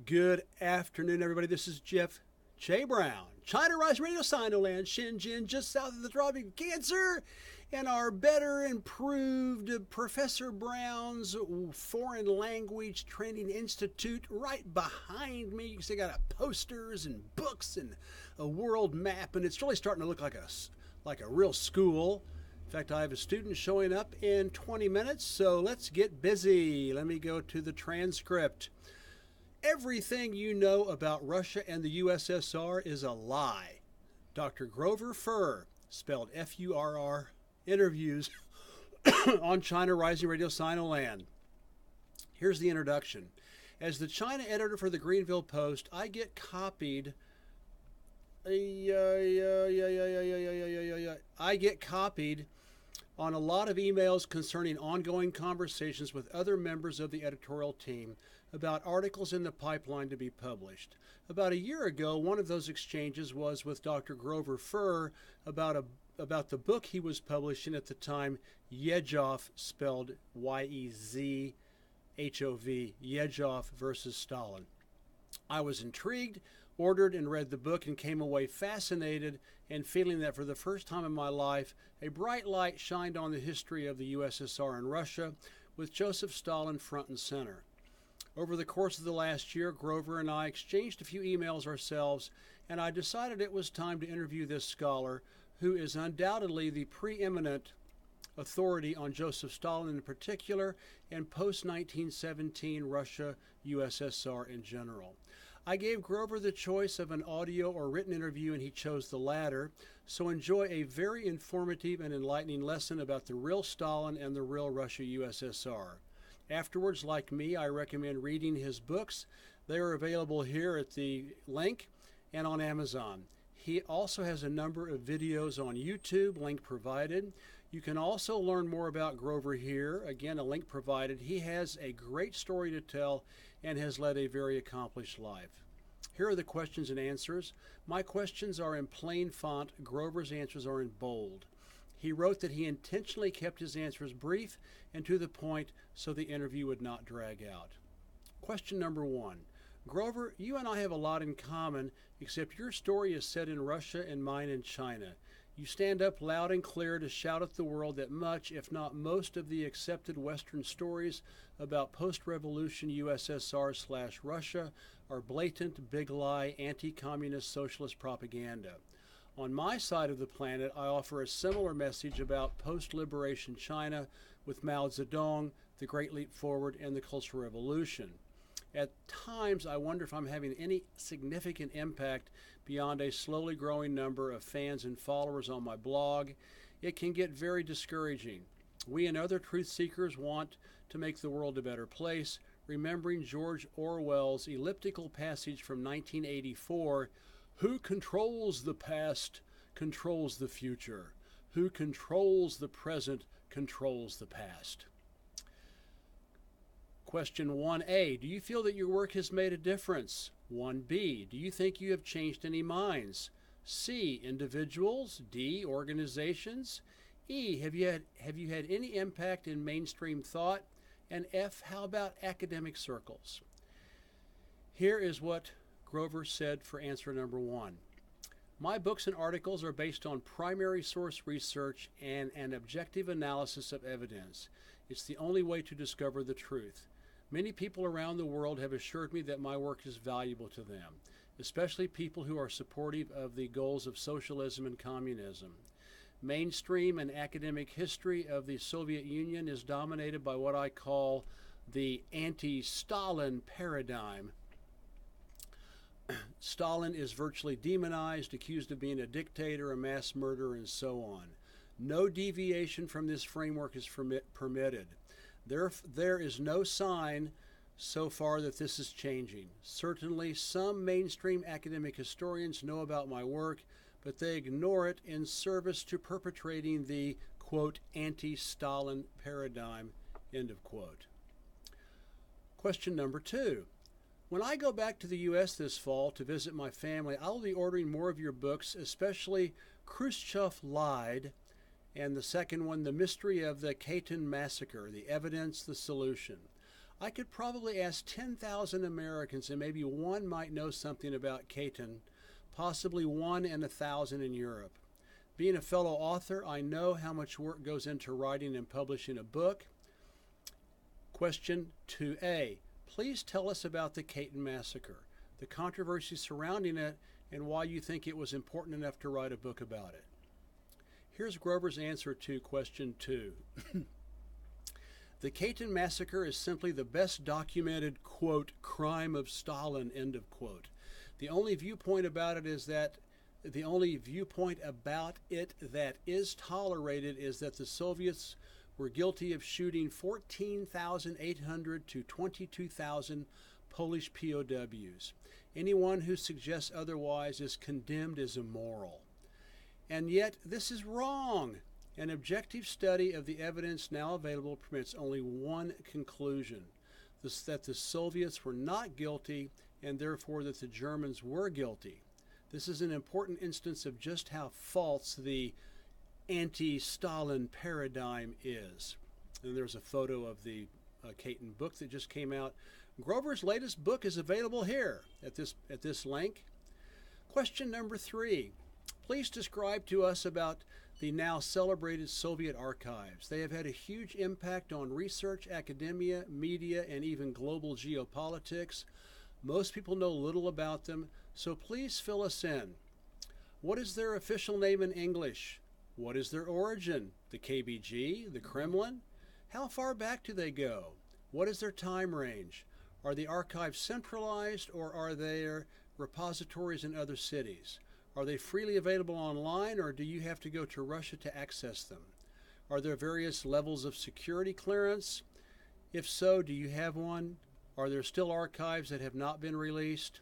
Good afternoon, everybody. This is Jeff J. Brown. China Rise Radio, Sinoland, Shenzhen, just south of the Tropic of Cancer, and our better improved Professor Brown's Foreign Language Training Institute right behind me. You can see I got posters and books and a world map, and it's really starting to look like a real school. In fact, I have a student showing up in 20 minutes, so let's get busy. Let me go to the transcript. Everything you know about Russia and the USSR is a lie. Dr. Grover Furr, spelled F-U-R-R, interviews on China Rising Radio Sinoland. Here's the introduction. As the China editor for the Greenville Post, I get copied. I get copied on a lot of emails concerning ongoing conversations with other members of the editorial team about articles in the pipeline to be published. About a year ago, one of those exchanges was with Dr. Grover Furr about the book he was publishing at the time, Yezhov, spelled Y-E-Z-H-O-V, Yezhov versus Stalin. I was intrigued, ordered and read the book, and came away fascinated and feeling that for the first time in my life, a bright light shined on the history of the USSR and Russia, with Joseph Stalin front and center. Over the course of the last year, Grover and I exchanged a few emails ourselves, and I decided it was time to interview this scholar, who is undoubtedly the preeminent authority on Joseph Stalin in particular, and post-1917 Russia, USSR in general. I gave Grover the choice of an audio or written interview, and he chose the latter, so enjoy a very informative and enlightening lesson about the real Stalin and the real Russia, USSR. Afterwards, like me, I recommend reading his books. They are available here at the link and on Amazon. He also has a number of videos on YouTube, link provided. You can also learn more about Grover here. Again, a link provided. He has a great story to tell and has led a very accomplished life. Here are the questions and answers. My questions are in plain font. Grover's answers are in bold. He wrote that he intentionally kept his answers brief and to the point so the interview would not drag out. Question number 1. Grover, you and I have a lot in common, except your story is set in Russia and mine in China. You stand up loud and clear to shout at the world that much, if not most, of the accepted Western stories about post-revolution USSR/Russia are blatant, big lie, anti-communist socialist propaganda. On my side of the planet, I offer a similar message about post-liberation China with Mao Zedong, the Great Leap Forward, and the Cultural Revolution. At times, I wonder if I'm having any significant impact beyond a slowly growing number of fans and followers on my blog. It can get very discouraging. We and other truth seekers want to make the world a better place, remembering George Orwell's elliptical passage from 1984, "Who controls the past controls the future. Who controls the present controls the past." Question 1A, do you feel that your work has made a difference? 1B, do you think you have changed any minds? C, individuals? D, organizations? E, have you had any impact in mainstream thought? And F, how about academic circles? Here is what Grover said for answer number 1. My books and articles are based on primary source research and an objective analysis of evidence. It's the only way to discover the truth. Many people around the world have assured me that my work is valuable to them, especially people who are supportive of the goals of socialism and communism. Mainstream and academic history of the Soviet Union is dominated by what I call the anti-Stalin paradigm. Stalin is virtually demonized, accused of being a dictator, a mass murderer, and so on. No deviation from this framework is permitted. There is no sign so far that this is changing. Certainly, some mainstream academic historians know about my work, but they ignore it in service to perpetrating the, quote, anti-Stalin paradigm, end of quote. Question number 2. When I go back to the U.S. this fall to visit my family, I will be ordering more of your books, especially Khrushchev Lied, and the second one, The Mystery of the Katyn Massacre, The Evidence, the Solution. I could probably ask 10,000 Americans and maybe one might know something about Katyn, possibly 1 in 1,000 in Europe. Being a fellow author, I know how much work goes into writing and publishing a book. Question 2A. Please tell us about the Katyn Massacre, the controversy surrounding it, and why you think it was important enough to write a book about it. Here's Grover's answer to question 2. The Katyn Massacre is simply the best documented, quote, crime of Stalin, end of quote. The only viewpoint about it that is tolerated is that the Soviets were guilty of shooting 14,800 to 22,000 Polish POWs. Anyone who suggests otherwise is condemned as immoral. And yet, this is wrong. An objective study of the evidence now available permits only one conclusion, that the Soviets were not guilty and therefore that the Germans were guilty. This is an important instance of just how false the anti-Stalin paradigm is. And there's a photo of the Katyn book that just came out. Grover's latest book is available here at this link. Question number 3. Please describe to us about the now celebrated Soviet archives. They have had a huge impact on research, academia, media, and even global geopolitics. Most people know little about them, so please fill us in. What is their official name in English? What is their origin? The KBG? The Kremlin? How far back do they go? What is their time range? Are the archives centralized or are there repositories in other cities? Are they freely available online or do you have to go to Russia to access them? Are there various levels of security clearance? If so, do you have one? Are there still archives that have not been released?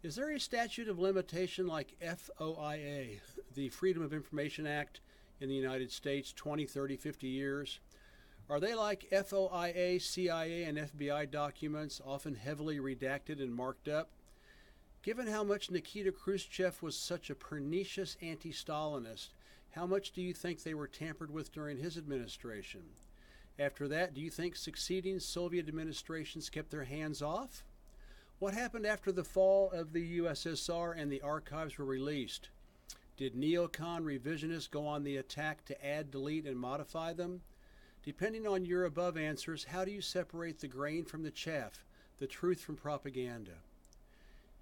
Is there a statute of limitation like FOIA, the Freedom of Information Act in the United States, 20, 30, 50 years? Are they like FOIA, CIA, and FBI documents, often heavily redacted and marked up? Given how much Nikita Khrushchev was such a pernicious anti-Stalinist, how much do you think they were tampered with during his administration? After that, do you think succeeding Soviet administrations kept their hands off? What happened after the fall of the USSR and the archives were released? Did neocon revisionists go on the attack to add, delete, and modify them? Depending on your above answers, how do you separate the grain from the chaff, the truth from propaganda?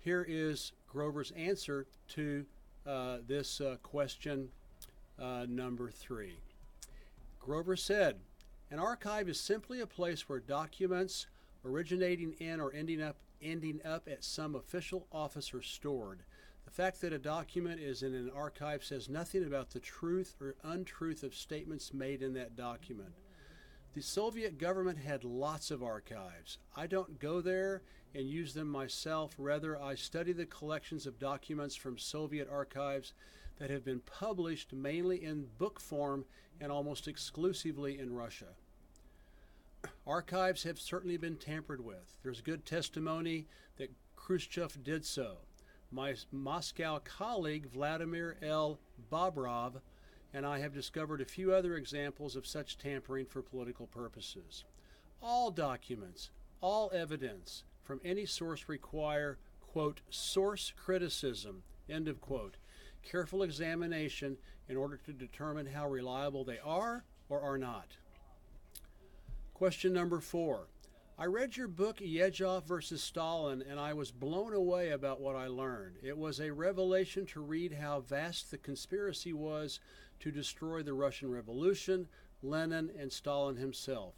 Here is Grover's answer to this question number 3. Grover said, an archive is simply a place where documents originating in or ending up at some official office are stored. The fact that a document is in an archive says nothing about the truth or untruth of statements made in that document. The Soviet government had lots of archives. I don't go there and use them myself. Rather, I study the collections of documents from Soviet archives that have been published mainly in book form and almost exclusively in Russia. Archives have certainly been tampered with. There's good testimony that Khrushchev did so. My Moscow colleague, Vladimir L. Bobrov, and I have discovered a few other examples of such tampering for political purposes. All documents, all evidence from any source require, quote, source criticism, end of quote, careful examination in order to determine how reliable they are or are not. Question number 4. I read your book, Yezhov versus Stalin, and I was blown away about what I learned. It was a revelation to read how vast the conspiracy was to destroy the Russian Revolution, Lenin, and Stalin himself.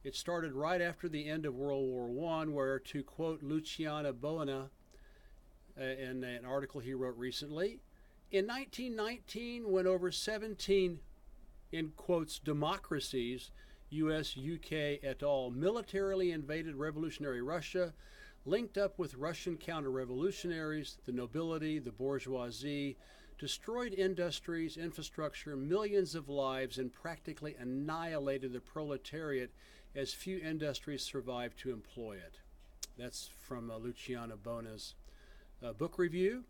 It started right after the end of World War I, where, to quote Luciano Boina in an article he wrote recently, in 1919, when over 17, in quotes, democracies, U.S., UK, et al., militarily invaded revolutionary Russia, linked up with Russian counter-revolutionaries, the nobility, the bourgeoisie, destroyed industries, infrastructure, millions of lives, and practically annihilated the proletariat as few industries survived to employ it. That's from Luciano Bona's book review.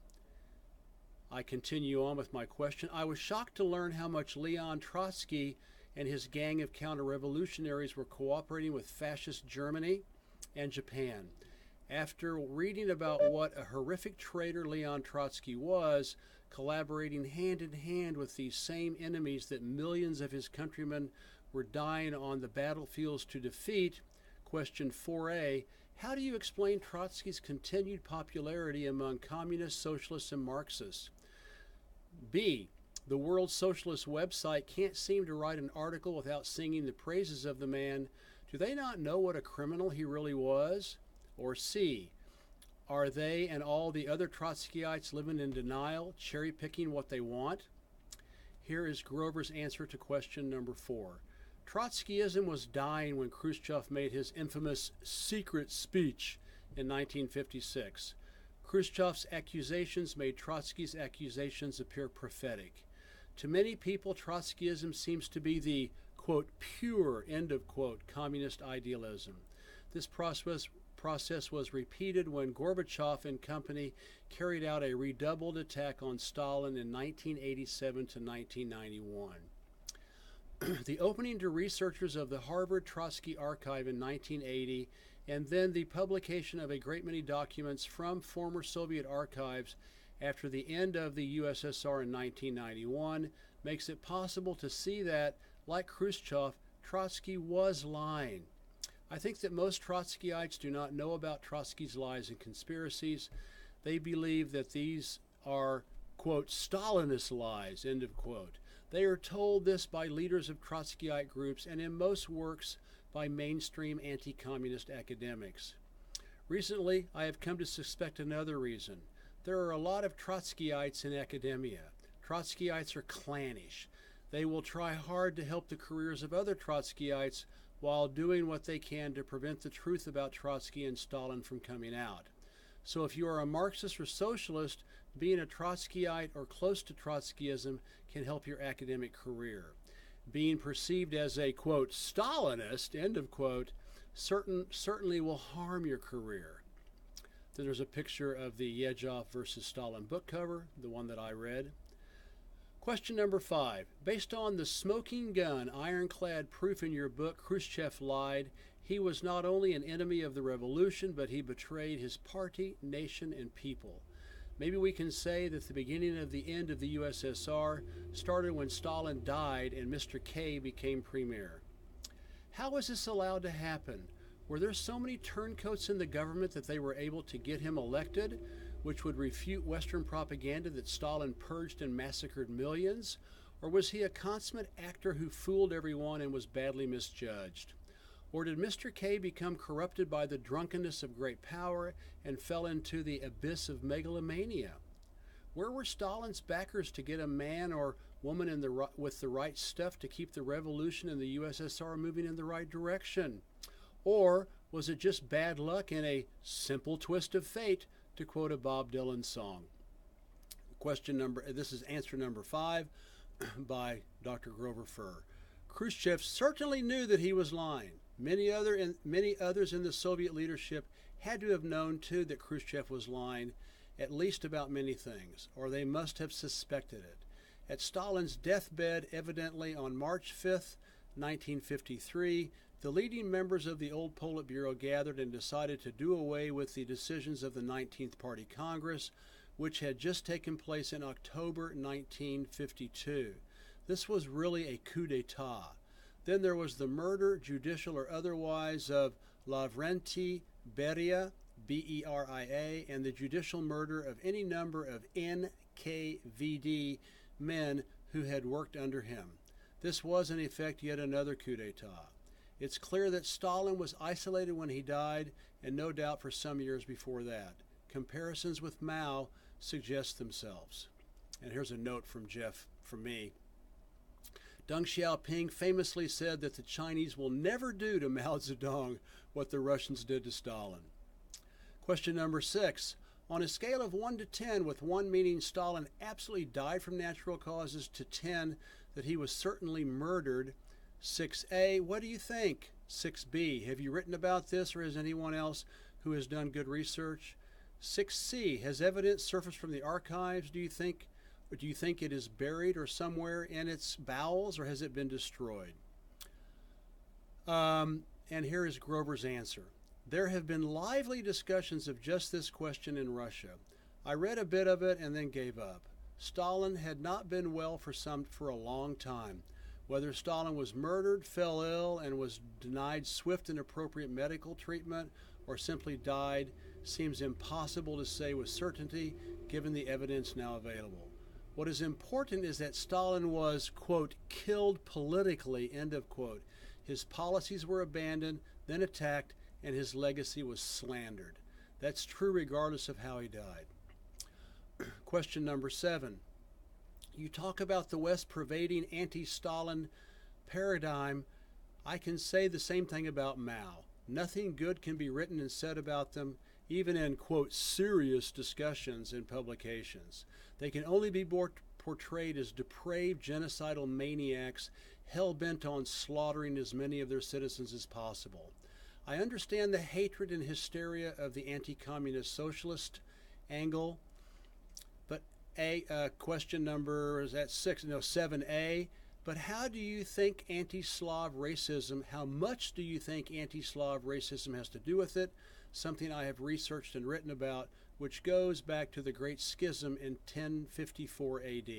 I continue on with my question. I was shocked to learn how much Leon Trotsky and his gang of counter-revolutionaries were cooperating with fascist Germany. and Japan. After reading about what a horrific traitor Leon Trotsky was, collaborating hand in hand with these same enemies that millions of his countrymen were dying on the battlefields to defeat, question 4A, how do you explain Trotsky's continued popularity among communists, socialists, and Marxists? B, the World Socialist website can't seem to write an article without singing the praises of the man. Do they not know what a criminal he really was? Or C, are they and all the other Trotskyites living in denial, cherry-picking what they want? Here is Grover's answer to question number 4. Trotskyism was dying when Khrushchev made his infamous secret speech in 1956. Khrushchev's accusations made Trotsky's accusations appear prophetic. To many people, Trotskyism seems to be the, quote, pure, end of quote, communist idealism. This process was repeated when Gorbachev and company carried out a redoubled attack on Stalin in 1987 to 1991. The opening to researchers of the Harvard Trotsky Archive in 1980, and then the publication of a great many documents from former Soviet archives after the end of the USSR in 1991, makes it possible to see that, like Khrushchev, Trotsky was lying. I think that most Trotskyites do not know about Trotsky's lies and conspiracies. They believe that these are, quote, Stalinist lies, end of quote. They are told this by leaders of Trotskyite groups and in most works by mainstream anti-communist academics. Recently, I have come to suspect another reason. There are a lot of Trotskyites in academia. Trotskyites are clannish. They will try hard to help the careers of other Trotskyites while doing what they can to prevent the truth about Trotsky and Stalin from coming out. So if you are a Marxist or socialist, being a Trotskyite or close to Trotskyism can help your academic career. Being perceived as a, quote, Stalinist, end of quote, certainly will harm your career. Then there's a picture of the Yezhov versus Stalin book cover, the one that I read. Question number 5. Based on the smoking gun, ironclad proof in your book, Khrushchev lied. He was not only an enemy of the revolution, but he betrayed his party, nation, and people. Maybe we can say that the beginning of the end of the USSR started when Stalin died and Mr. K became premier. How was this allowed to happen? Were there so many turncoats in the government that they were able to get him elected, which would refute Western propaganda that Stalin purged and massacred millions? Or was he a consummate actor who fooled everyone and was badly misjudged? Or did Mr. K become corrupted by the drunkenness of great power and fell into the abyss of megalomania? Where were Stalin's backers to get a man or woman with the right stuff to keep the revolution in the USSR moving in the right direction? Or was it just bad luck and a simple twist of fate, to quote a Bob Dylan song? This is answer number 5 by Dr. Grover Furr. Khrushchev certainly knew that he was lying. Many others in the Soviet leadership had to have known too that Khrushchev was lying, at least about many things, or they must have suspected it. At Stalin's deathbed, evidently on March 5th, 1953, the leading members of the old Politburo gathered and decided to do away with the decisions of the 19th Party Congress, which had just taken place in October 1952. This was really a coup d'etat. Then there was the murder, judicial or otherwise, of Lavrenti Beria, B-E-R-I-A, and the judicial murder of any number of NKVD men who had worked under him. This was, in effect, yet another coup d'etat. It's clear that Stalin was isolated when he died, and no doubt for some years before that. Comparisons with Mao suggest themselves. And here's a note from Jeff, from me. Deng Xiaoping famously said that the Chinese will never do to Mao Zedong what the Russians did to Stalin. Question number 6. On a scale of 1 to 10, with 1 meaning Stalin absolutely died from natural causes to 10 that he was certainly murdered, 6A, what do you think? 6B, have you written about this, or has anyone else who has done good research? 6C, has evidence surfaced from the archives, do you think it is buried or somewhere in its bowels, or has it been destroyed? And here is Grover's answer. There have been lively discussions of just this question in Russia. I read a bit of it and then gave up. Stalin had not been well for a long time. Whether Stalin was murdered, fell ill, and was denied swift and appropriate medical treatment, or simply died, seems impossible to say with certainty, given the evidence now available. What is important is that Stalin was, quote, killed politically, end of quote. His policies were abandoned, then attacked, and his legacy was slandered. That's true regardless of how he died. Question number 7. You talk about the West pervading anti-Stalin paradigm. I can say the same thing about Mao. Nothing good can be written and said about them, even in, quote, serious discussions in publications. They can only be portrayed as depraved genocidal maniacs hell-bent on slaughtering as many of their citizens as possible. I understand the hatred and hysteria of the anti-communist socialist angle, but question number, is that 6? No, 7A. But how do you think anti-Slav racism, how much do you think anti-Slav racism has to do with it? Something I have researched and written about, which goes back to the Great Schism in 1054 AD.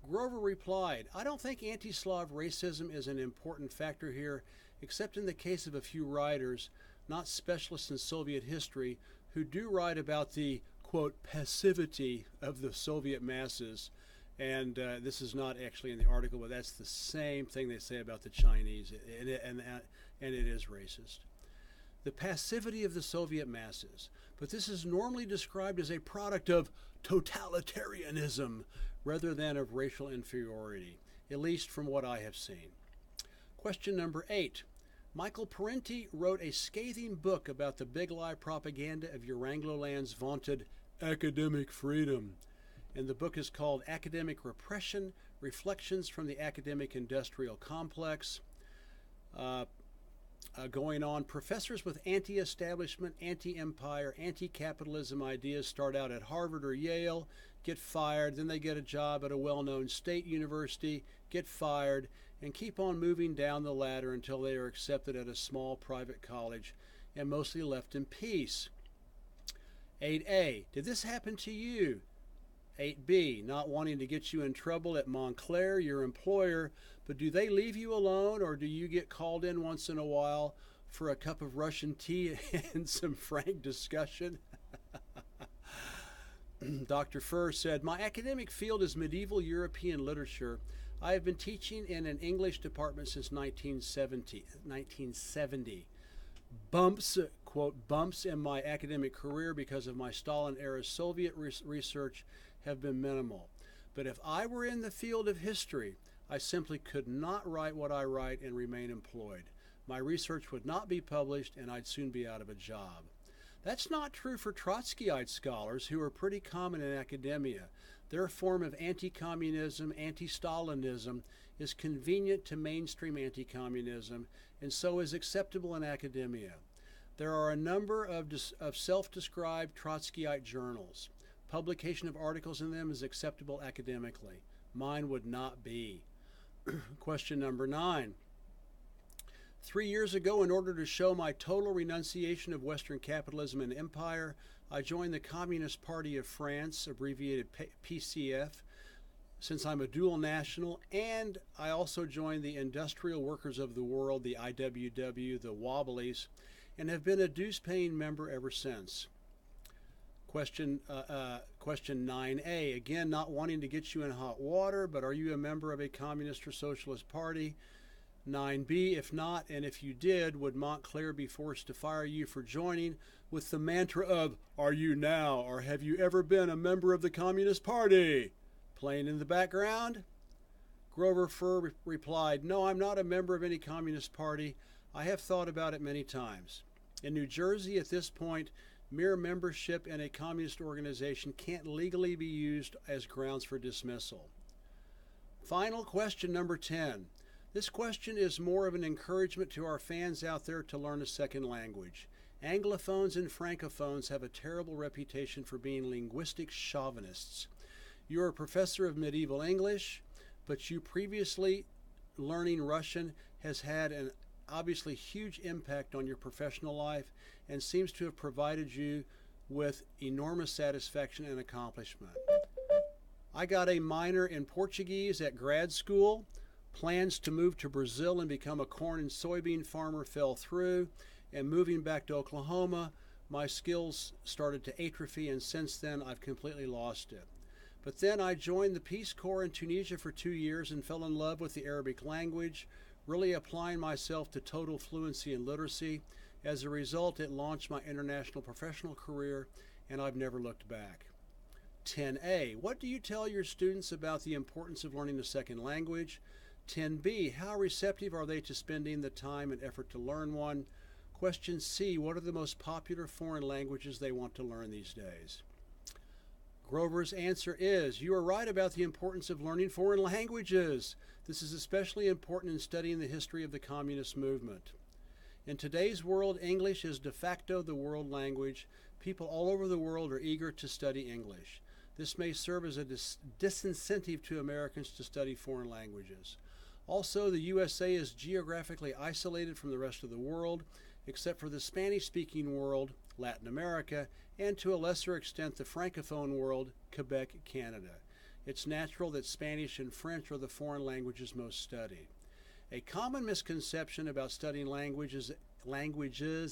Grover replied, I don't think anti-Slav racism is an important factor here, except in the case of a few writers, not specialists in Soviet history, who do write about the, quote, passivity of the Soviet masses. And this is not actually in the article, but that's the same thing they say about the Chinese, and it is racist. The passivity of the Soviet masses. But this is normally described as a product of totalitarianism rather than of racial inferiority, at least from what I have seen. Question number 8. Michael Parenti wrote a scathing book about the big lie propaganda of Urangloland's vaunted academic freedom. And the book is called Academic Repression, Reflections from the Academic Industrial Complex. Going on, professors with anti-establishment, anti-empire, anti-capitalism ideas start out at Harvard or Yale, get fired, then they get a job at a well-known state university, get fired, and keep on moving down the ladder until they are accepted at a small private college and mostly left in peace. 8A, did this happen to you? 8B, not wanting to get you in trouble at Montclair, your employer, but do they leave you alone, or do you get called in once in a while for a cup of Russian tea and some frank discussion? Dr. Furr said, my academic field is medieval European literature. I have been teaching in an English department since 1970. Bumps, quote, bumps in my academic career because of my Stalin-era Soviet research have been minimal. But if I were in the field of history, I simply could not write what I write and remain employed. My research would not be published, and I'd soon be out of a job. That's not true for Trotskyite scholars, who are pretty common in academia. Their form of anti-communism, anti-Stalinism, is convenient to mainstream anti-communism, and so is acceptable in academia. There are a number of self-described Trotskyite journals. Publication of articles in them is acceptable academically. Mine would not be. Question number 9. 3 years ago, in order to show my total renunciation of Western capitalism and empire, I joined the Communist Party of France, abbreviated PCF, since I'm a dual national, and I also joined the Industrial Workers of the World, the IWW, the Wobblies, and have been a dues-paying member ever since. Question 9A, again, not wanting to get you in hot water, but are you a member of a communist or socialist party? 9B, if not, and if you did, would Montclair be forced to fire you for joining with the mantra of, are you now, or have you ever been a member of the Communist Party? Playing in the background? Grover Furr replied, no, I'm not a member of any Communist Party. I have thought about it many times. In New Jersey, at this point, mere membership in a communist organization can't legally be used as grounds for dismissal. Final question number 10. This question is more of an encouragement to our fans out there to learn a second language. Anglophones and Francophones have a terrible reputation for being linguistic chauvinists. You're a professor of medieval English, but you previously learning Russian has had an obviously huge impact on your professional life and seems to have provided you with enormous satisfaction and accomplishment. I got a minor in Portuguese at grad school. Plans to move to Brazil and become a corn and soybean farmer fell through, and moving back to Oklahoma, my skills started to atrophy, and since then I've completely lost it. But then I joined the Peace Corps in Tunisia for 2 years and fell in love with the Arabic language, really applying myself to total fluency and literacy. As a result, it launched my international professional career, and I've never looked back. 10A, what do you tell your students about the importance of learning a second language? 10B, how receptive are they to spending the time and effort to learn one? Question C, what are the most popular foreign languages they want to learn these days? Grover's answer is, you are right about the importance of learning foreign languages. This is especially important in studying the history of the communist movement. In today's world, English is de facto the world language. People all over the world are eager to study English. This may serve as a disincentive to Americans to study foreign languages. Also, the USA is geographically isolated from the rest of the world, except for the Spanish-speaking world, Latin America, and to a lesser extent the Francophone world, Quebec, Canada. It's natural that Spanish and French are the foreign languages most studied. A common misconception about studying languages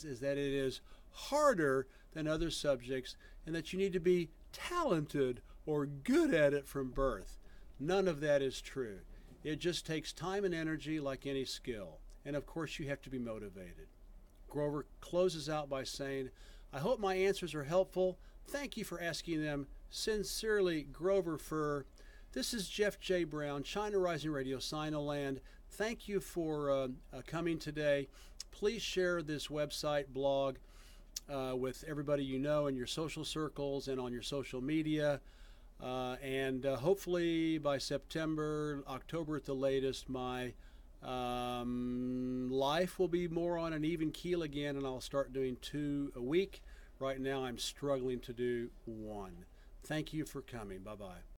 is that it is harder than other subjects and that you need to be talented or good at it from birth. None of that is true. It just takes time and energy like any skill. And of course you have to be motivated. Grover closes out by saying, I hope my answers are helpful. Thank you for asking them. Sincerely, Grover Furr. This is Jeff J. Brown, China Rising Radio, Sinoland. Thank you for coming today. Please share this website blog with everybody you know in your social circles and on your social media. And hopefully by September, October at the latest, my life will be more on an even keel again, and I'll start doing 2 a week. Right now I'm struggling to do 1. Thank you for coming. Bye-bye.